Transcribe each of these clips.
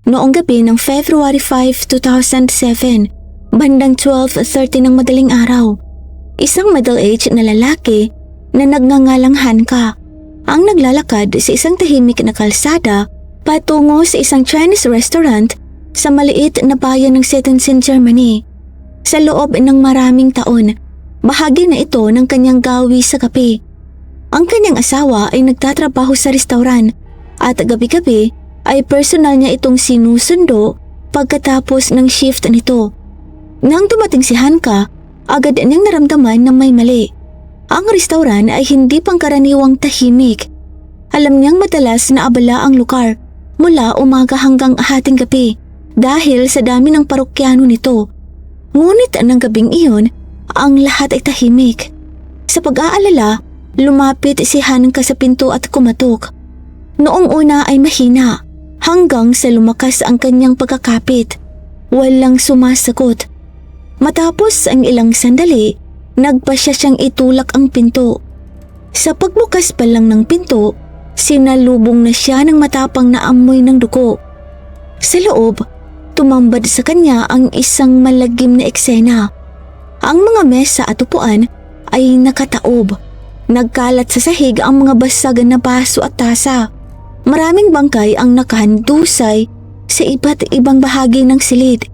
Noong gabi ng February 5, 2007, bandang 12:30 ng madaling araw, isang middle-aged na lalaki na nagngangalang Hanka ang naglalakad sa isang tahimik na kalsada patungo sa isang Chinese restaurant sa maliit na bayan ng Stettin, Germany. Sa loob ng maraming taon, bahagi na ito ng kanyang gawi sa gabi. Ang kanyang asawa ay nagtatrabaho sa restaurant at gabi-gabi ay personal niya itong sinusundo pagkatapos ng shift nito. Nang dumating si Hanka, agad niyang naramdaman na may mali. Ang restaurant ay hindi pangkaraniwang tahimik. Alam niyang madalas na abala ang lugar mula umaga hanggang hating gabi dahil sa dami ng parokyano nito. Ngunit ng gabing iyon, ang lahat ay tahimik. Sa pag-aalala, lumapit si Hanka sa pinto at kumatok. Noong una ay mahina hanggang sa lumakas ang kanyang pagkakapit. Walang sumasagot. Matapos ang ilang sandali, nagpasya siyang itulak ang pinto. Sa pagbukas pa lang ng pinto, sinalubong na siya ng matapang na amoy ng dugo. Sa loob, tumambad sa kanya ang isang malagim na eksena. Ang mga mesa at upuan ay nakataob. Nagkalat sa sahig ang mga basag na baso at tasa. Maraming bangkay ang nakahandusay sa iba't ibang bahagi ng silid.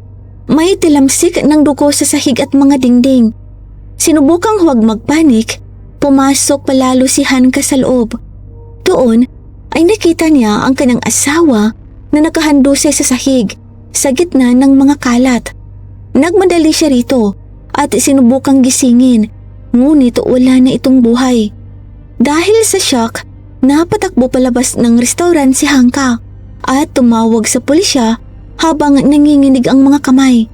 May tilamsik ng dugo sa sahig at mga dingding. Sinubukang huwag magpanik, pumasok palalo si Hanka sa loob. Doon ay nakita niya ang kanyang asawa na nakahandusay sa sahig sa gitna ng mga kalat. Nagmadali siya rito at sinubukang gisingin, ngunit wala na itong buhay. Dahil sa shock, napatakbo palabas ng restaurant si Hanka at tumawag sa pulisya habang nanginginig ang mga kamay.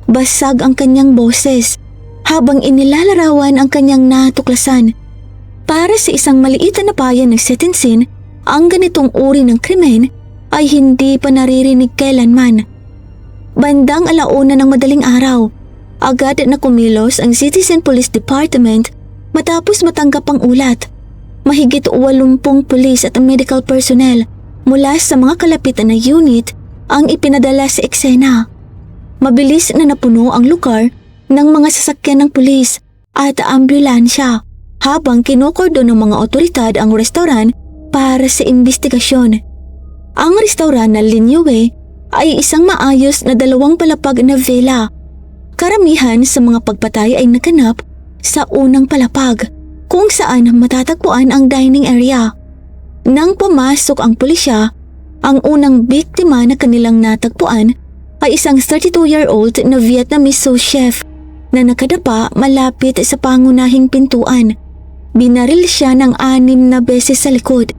Basag ang kanyang boses habang inilalarawan ang kanyang natuklasan. Para sa isang maliit na bayan ng Stettin, ang ganitong uri ng krimen ay hindi pa naririnig kailanman. Bandang 1:00 ng madaling araw, agad na kumilos ang Citizen Police Department matapos matanggap ang ulat. Mahigit 80 pulis at medical personnel mula sa mga kalapitan na unit ang ipinadala sa eksena. Mabilis na napuno ang lugar ng mga sasakyan ng pulis at ambulansya habang kinokordon ng mga otoridad ang restaurant para sa investigasyon. Ang restaurant na Linue ay isang maayos na 2 palapag na villa. Karamihan sa mga pagpatay ay naganap sa unang palapag, kung saan matatagpuan ang dining area. Nang pumasok ang pulisya, ang unang biktima na kanilang natagpuan ay isang 32-year-old na Vietnamese sous chef na nakadapa malapit sa pangunahing pintuan. Binaril siya ng 6 na beses sa likod.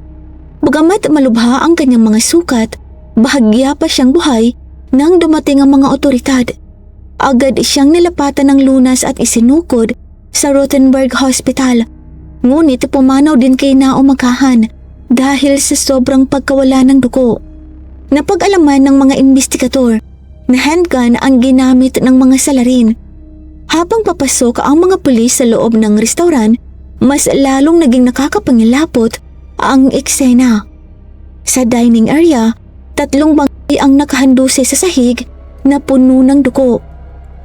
Bagamat malubha ang kanyang mga sukat, bahagya pa siyang buhay nang dumating ang mga otoridad. Agad siyang nilapatan ng lunas at isinukod sa Rothenburg Hospital. Ngunit pumanaw din kay naumagahan dahil sa sobrang pagkawala ng dugo. Napag-alaman ng mga investigador na handgun ang ginamit ng mga salarin. Habang papasok ang mga pulis sa loob ng restaurant, mas lalong naging nakakapangilapot ang eksena. Sa dining area, 3 bangkay ang nakahandusay sa sahig na puno ng dugo.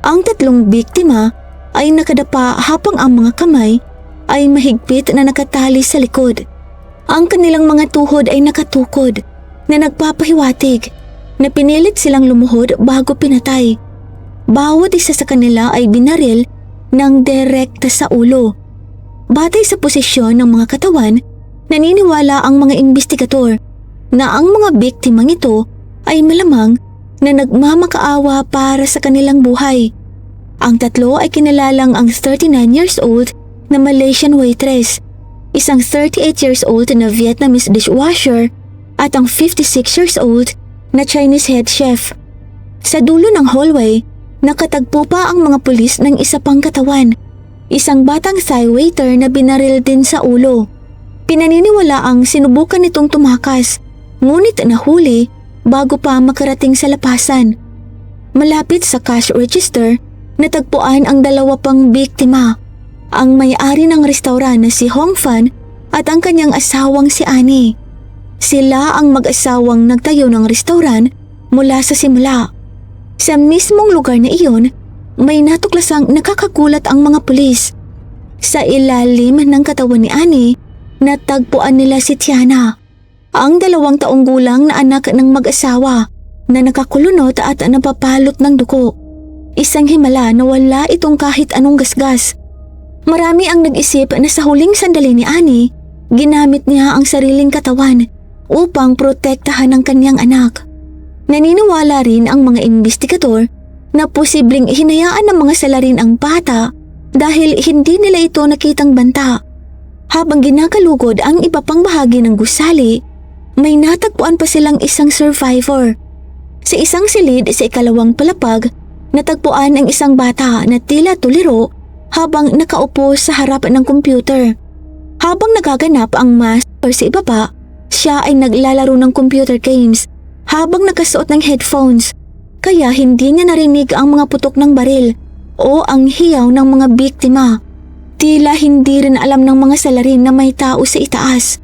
Ang 3 biktima ay nakadapa habang ang mga kamay ay mahigpit na nakatali sa likod. Ang kanilang mga tuhod ay nakatukod na nagpapahiwatig na pinilit silang lumuhod bago pinatay. Bawat isa sa kanila ay binaril ng direkta sa ulo. Batay sa posisyon ng mga katawan, naniniwala ang mga investigador na ang mga biktimang ito ay malamang na nagmamakaawa para sa kanilang buhay. Ang 3 ay kinilalang ang 39 years old na Malaysian waitress, isang 38 years old na Vietnamese dishwasher at ang 56 years old na Chinese head chef. Sa dulo ng hallway, nakatagpo pa ang mga pulis ng isa pang katawan, isang batang Thai waiter na binaril din sa ulo. Pinaniniwala ang sinubukan nitong tumakas, ngunit nahuli bago pa makarating sa lapasan. Malapit sa cash register, natagpuan ang 2 pang biktima, ang may-ari ng restaurant na si Hong Fan at ang kanyang asawang si Annie. Sila ang mag-asawang nagtayo ng restaurant mula sa simula. Sa mismong lugar na iyon, may natuklasang nakakagulat ang mga pulis. Sa ilalim ng katawan ni Annie, natagpuan nila si Tiana, ang 2 taong gulang na anak ng mag-asawa na nakakulunot at napapalot ng dugo. Isang himala na wala itong kahit anong gasgas. Marami ang nag-isip na sa huling sandali ni Annie, ginamit niya ang sariling katawan upang protektahan ang kanyang anak. Naniniwala rin ang mga investigador na posibleng hinayaan ng mga salarin ang bata dahil hindi nila ito nakitang banta. Habang ginakalugod ang iba pang bahagi ng gusali, may natagpuan pa silang isang survivor. Sa isang silid sa ikalawang palapag, natagpuan ang isang bata na tila tuliro habang nakaupo sa harap ng computer. Habang nagaganap ang master sa ibaba, siya ay naglalaro ng computer games habang nakasuot ng headphones, kaya hindi niya narinig ang mga putok ng baril o ang hiyaw ng mga biktima. Tila hindi rin alam ng mga salarin na may tao sa itaas.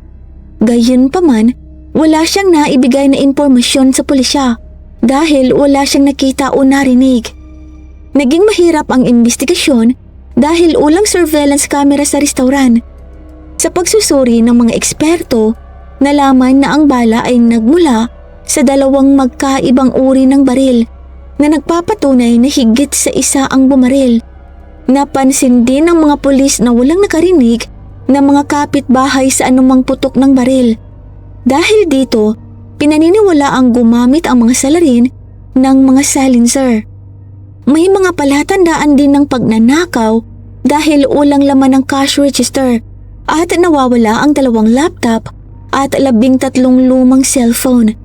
Gayunpaman, wala siyang naibigay na impormasyon sa pulisya dahil wala siyang nakita o narinig. Naging mahirap ang investigasyon dahil walang surveillance camera sa restaurant. Sa pagsusuri ng mga eksperto, nalaman na ang bala ay nagmula sa 2 magkaibang uri ng baril na nagpapatunay na higit sa isa ang bumaril. Napansin din ng mga pulis na walang nakarinig na mga kapitbahay sa anumang putok ng baril. Dahil dito, pinaniniwala ang gumamit ang mga salarin ng mga silencer. May mga palatandaan din ng pagnanakaw dahil walang laman ng cash register at nawawala ang 2 laptop at 13 lumang cellphone.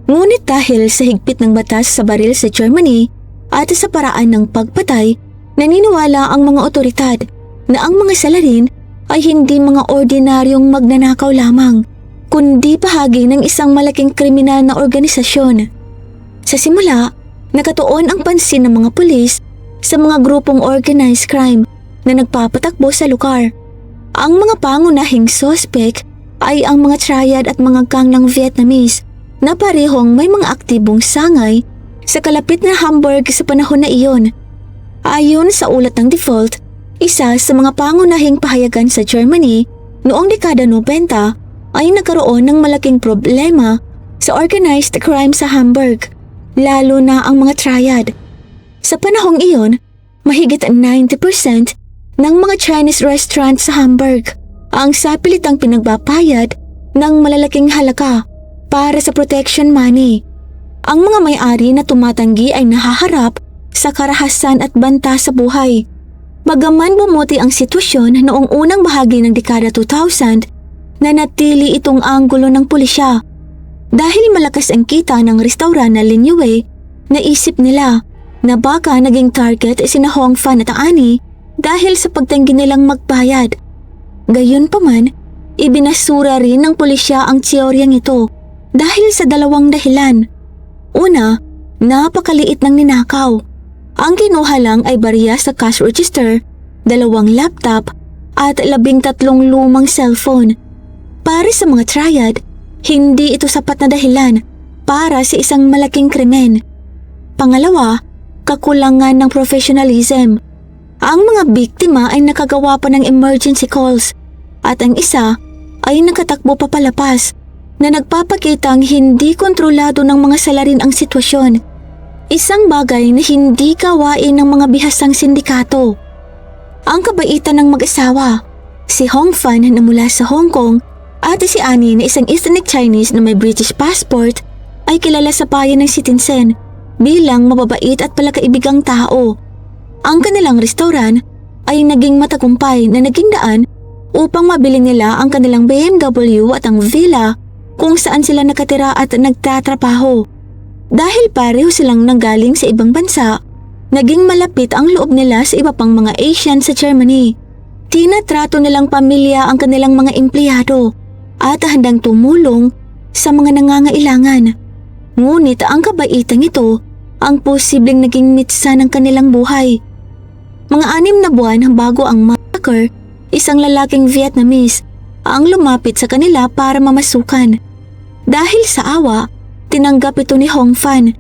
Ngunit dahil sa higpit ng batas sa baril sa Germany at sa paraan ng pagpatay, naniniwala ang mga otoridad na ang mga salarin ay hindi mga ordinaryong magnanakaw lamang, kundi bahagi ng isang malaking kriminal na organisasyon. Sa simula, nakatuon ang pansin ng mga pulis sa mga grupong organized crime na nagpapatakbo sa lugar. Ang mga pangunahing suspect ay ang mga triad at mga gang ng Vietnamese na parehong may mga aktibong sangay sa kalapit na Hamburg sa panahon na iyon. Ayon sa ulat ng default, isa sa mga pangunahing pahayagan sa Germany noong dekada 90 ay nagkaroon ng malaking problema sa organized crime sa Hamburg, lalo na ang mga triad. Sa panahong iyon, mahigit 90% ng mga Chinese restaurants sa Hamburg ang sapilitang pinagbabayad ng malalaking halaga para sa protection money. Ang mga may-ari na tumatanggi ay nahaharap sa karahasan at banta sa buhay. Bagaman bumuti ang sitwasyon noong unang bahagi ng dekada 2000, nanatili itong anggulo ng pulisya. Dahil malakas ang kita ng restaurant na Linue, naisip nila na baka naging target sina Hong Fan at Annie dahil sa pagtanggi nilang magbayad. Gayunpaman, ibinasura rin ng pulisya ang teoryang ito dahil sa 2 dahilan. Una, napakaliit ng ninakaw. Ang kinuha lang ay barya sa cash register, 2 laptop at 13 lumang cellphone. Para sa mga triad, hindi ito sapat na dahilan para sa isang malaking krimen. Pangalawa, kakulangan ng professionalism. Ang mga biktima ay nakagawa pa ng emergency calls at ang isa ay nakatakbo pa palapas na nagpapakitang hindi kontrolado ng mga salarin ang sitwasyon. Isang bagay na hindi gawain ng mga bihasang sindikato. Ang kabaitan ng mag-asawa, si Hong Fan na mula sa Hong Kong at si Annie na isang ethnic Chinese na may British passport ay kilala sa bayan ng Sittingsen bilang mababait at palakaibigang tao. Ang kanilang restaurant ay naging matagumpay na naging daan upang mabili nila ang kanilang BMW at ang villa kung saan sila nakatira at nagtatrabaho. Dahil pareho silang nanggaling sa ibang bansa, naging malapit ang loob nila sa iba pang mga Asian sa Germany. Tinatrato nilang pamilya ang kanilang mga empleyado at handang tumulong sa mga nangangailangan. Ngunit ang kabaitang ito ang posibleng naging mitsa ng kanilang buhay. Mga 6 na buwan bago ang massacre, isang lalaking Vietnamese ang lumapit sa kanila para mamasukan. Dahil sa awa, tinanggap ito ni Hong Fan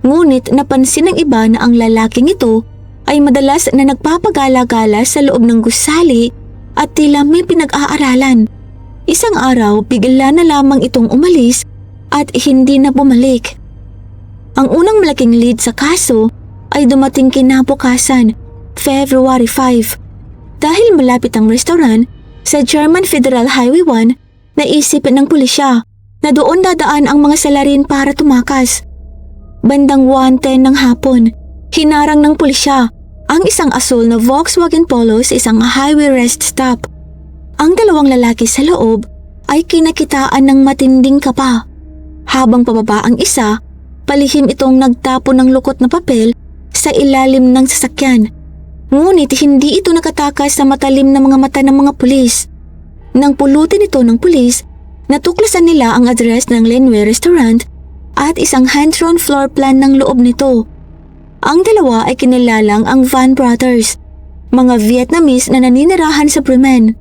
Ngunit napansin ng iba na ang lalaking ito ay madalas na nagpapagala-gala sa loob ng gusali at tila may pinag-aaralan. Isang araw, bigla na lamang itong umalis at hindi na bumalik. Ang unang malaking lead sa kaso ay dumating kinabukasan, February 5. Dahil malapit ang restaurant sa German Federal Highway 1, naisip ng pulisya na doon dadaan ang mga salarin para tumakas. Bandang 1:10 ng hapon, hinarang ng pulisya ang isang asul na Volkswagen Polo sa isang highway rest stop. Ang dalawang lalaki sa loob ay kinakitaan ng matinding kaba. Habang pababa ang isa, palihim itong nagtapon ng lukot na papel sa ilalim ng sasakyan. Ngunit hindi ito nakatakas sa matalim na mga mata ng mga pulis. Nang pulutin ito ng pulis, natuklasan nila ang address ng Linway Restaurant at isang hand-drawn floor plan ng loob nito. Ang dalawa ay kinilalang ang Van Brothers, mga Vietnamese na naninirahan sa Bremen.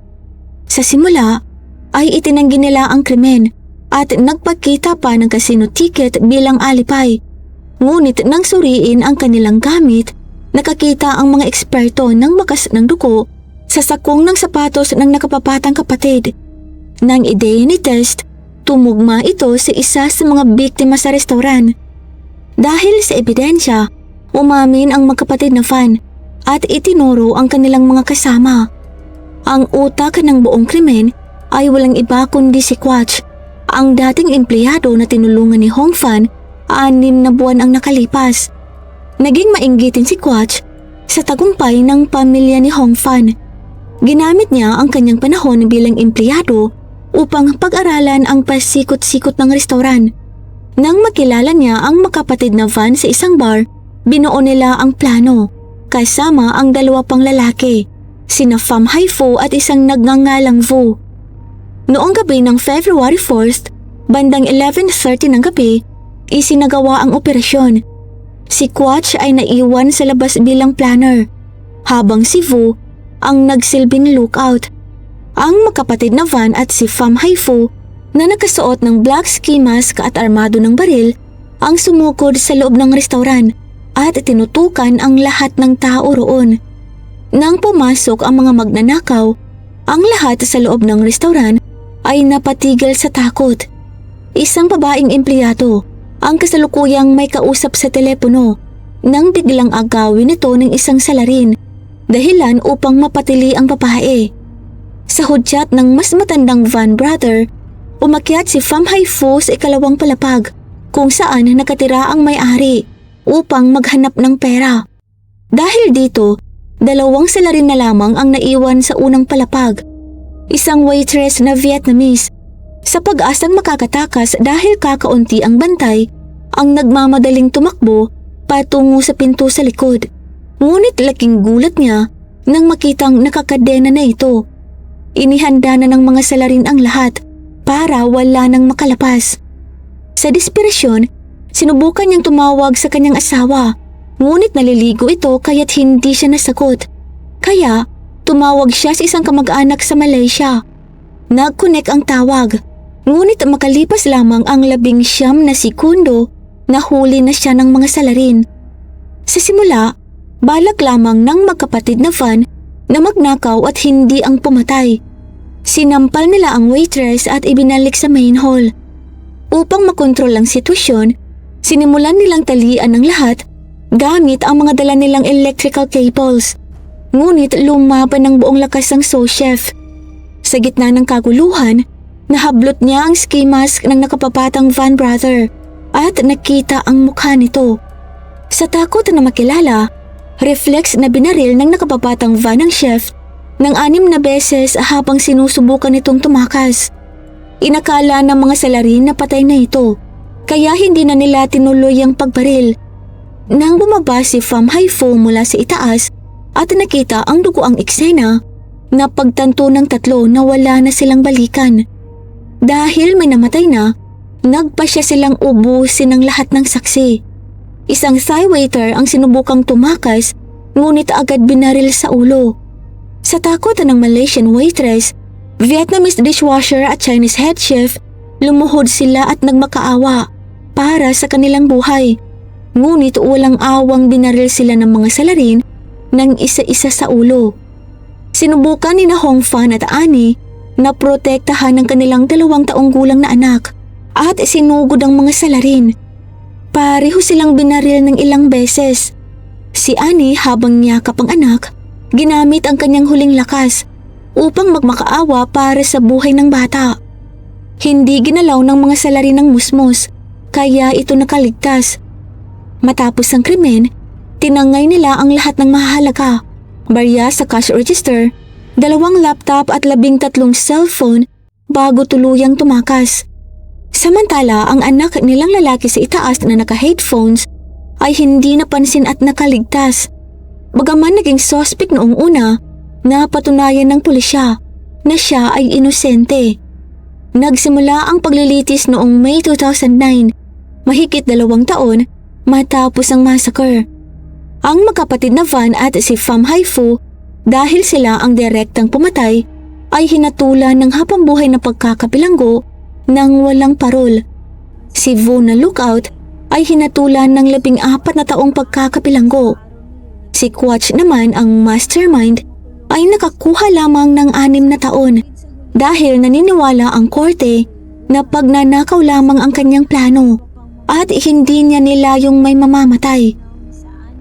Sa simula ay itinanggi nila ang krimen at nagpakita pa ng casino ticket bilang alipay. Ngunit nang suriin ang kanilang gamit, nakakita ang mga eksperto ng bakas ng dugo sa sakong ng sapatos ng nakapapatang kapatid. Nang i-DNA test, tumugma ito sa isa sa mga biktima sa restaurant. Dahil sa ebidensya, umamin ang magkapatid na Van at itinuro ang kanilang mga kasama. Ang utak ng buong krimen ay walang iba kundi si Quach, ang dating empleyado na tinulungan ni Hong Fan 6 na buwan ang nakalipas. Naging mainggitin si Quach sa tagumpay ng pamilya ni Hong Fan. Ginamit niya ang kanyang panahon bilang empleyado upang pag-aralan ang pasikot-sikot ng restaurant. Nang makilala niya ang magkapatid na Van sa isang bar, binuo nila ang plano, kasama ang dalawa pang lalaki, sina Pham Hai Phu at isang nagngangalang Vu. Noong gabi ng February 4th, bandang 11:30 ng gabi, isinagawa ang operasyon. Si Quach ay naiwan sa labas bilang planner, habang si Vu ang nagsilbing lookout. Ang magkapatid na Van at si Pham Hai Phu na nakasuot ng black ski mask at armado ng baril ang sumukod sa loob ng restaurant at tinutukan ang lahat ng tao roon. Nang pumasok ang mga magnanakaw, ang lahat sa loob ng restaurant ay napatigil sa takot. Isang babaeng empleyado ang kasalukuyang may kausap sa telepono nang biglang agawin ito ng isang salarin, dahilan upang mapatili ang babae. Sa hudyat ng mas matandang Van brother, umakyat si Pham Hai Phu sa ikalawang palapag kung saan nakatira ang may-ari upang maghanap ng pera. Dahil dito, 2 salarin na lamang ang naiwan sa unang palapag. Isang waitress na Vietnamese. Sa pag-asang makakatakas dahil kakaunti ang bantay, ang nagmamadaling tumakbo patungo sa pinto sa likod. Ngunit laking gulat niya nang makitang nakakadena na ito. Inihanda na ng mga salarin ang lahat para wala nang makalapas. Sa desperasyon, sinubukan niyang tumawag sa kanyang asawa, ngunit naliligo ito kaya't hindi siya nasagot. Kaya tumawag siya sa isang kamag-anak sa Malaysia. Nag-connect ang tawag, ngunit makalipas lamang ang 19 na sekundo, nahuli na siya ng mga salarin. Sa simula, balak lamang ng magkapatid na Van na magnakaw at hindi ang pumatay. Sinampal nila ang waitress at ibinalik sa main hall. Upang makontrol ang sitwasyon, sinimulan nilang talian ng lahat gamit ang mga dala nilang electrical cables. Ngunit lumaban ng buong lakas ang sous chef. Sa gitna ng kaguluhan, nahablot niya ang ski mask ng nakapapatang Van brother at nakita ang mukha nito. Sa takot na makilala, reflex na binaril ng nakapapatang Van ng chef ng 6 na beses habang sinusubukan nitong tumakas. Inakala ng mga salarin na patay na ito, kaya hindi na nila tinuloy ang pagbaril. Nang bumaba si Pham Hai Phu mula sa itaas at nakita ang dugo ang eksena, napagtanto ng tatlo na wala na silang balikan. Dahil may namatay na, nagpasya silang ubusin ang lahat ng saksi. Isang Thai waiter ang sinubukang tumakas, ngunit agad binaril sa ulo. Sa takot ng Malaysian waitress, Vietnamese dishwasher at Chinese head chef, lumuhod sila at nagmakaawa para sa kanilang buhay. Ngunit walang awang binaril sila ng mga salarin ng isa-isa sa ulo. Sinubukan ni na Hong Fan at Annie na protektahan ng kanilang 2 taong gulang na anak at sinugod ang mga salarin. Pareho silang binaril ng ilang beses. Si Annie habang niyakap ang anak, ginamit ang kanyang huling lakas upang magmakaawa para sa buhay ng bata. Hindi ginalaw ng mga salarin ng musmos, kaya ito nakaligtas. Matapos ang krimen, tinangay nila ang lahat ng mahalaga. Barya sa cash register, 2 laptop at 13 cellphone bago tuluyang tumakas. Samantala, ang anak nilang lalaki sa itaas na naka-headphones ay hindi napansin at nakaligtas. Bagaman naging suspect noong una, napatunayan ng pulisya na siya ay inosente. Nagsimula ang paglilitis noong May 2009, mahigit 2 taon matapos ang massacre. Ang magkapatid na Van at si Pham Hai Phu, dahil sila ang direktang pumatay, ay hinatulan ng habambuhay na pagkakabilanggo ng walang parol. Si Vu na lookout ay hinatulan ng 14 na taong pagkakabilanggo. Si Quach naman, ang mastermind, ay nakakuha lamang ng 6 na taon dahil naniniwala ang korte na pagnanakaw lamang ang kanyang plano at hindi niya nila yung may mamamatay.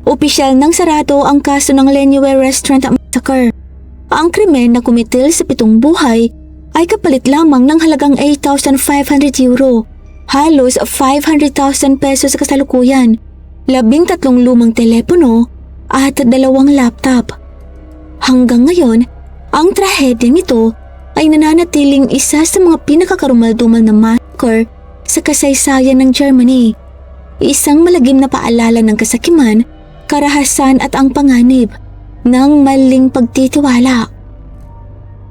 Opisyal nang sarado ang kaso ng Lenue Restaurant Massacre. Ang krimen na kumitil sa 7 buhay ay kapalit lamang ng halagang 8,500 euro, halos 500,000 pesos sa kasalukuyan, 13 lumang telepono at 2 laptop. Hanggang ngayon, ang trahedyang ito ay nananatiling isa sa mga pinakakarumaldumal na massacre sa kasaysayan ng Germany. Isang malagim na paalala ng kasakiman, karahasan at ang panganib ng maling pagtitiwala.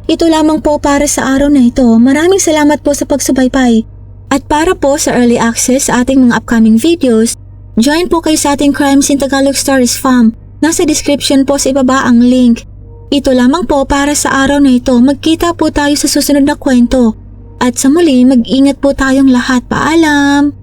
Ito lamang po para sa araw na ito. Maraming salamat po sa pagsubaybay. At para po sa early access sa ating mga upcoming videos, join po kayo sa ating Crimes in Tagalog Stories Fam. Nasa description po sa ibaba ang link. Ito lamang po para sa araw na ito. Magkita po tayo sa susunod na kwento. At sa muli, mag-ingat po tayong lahat. Paalam!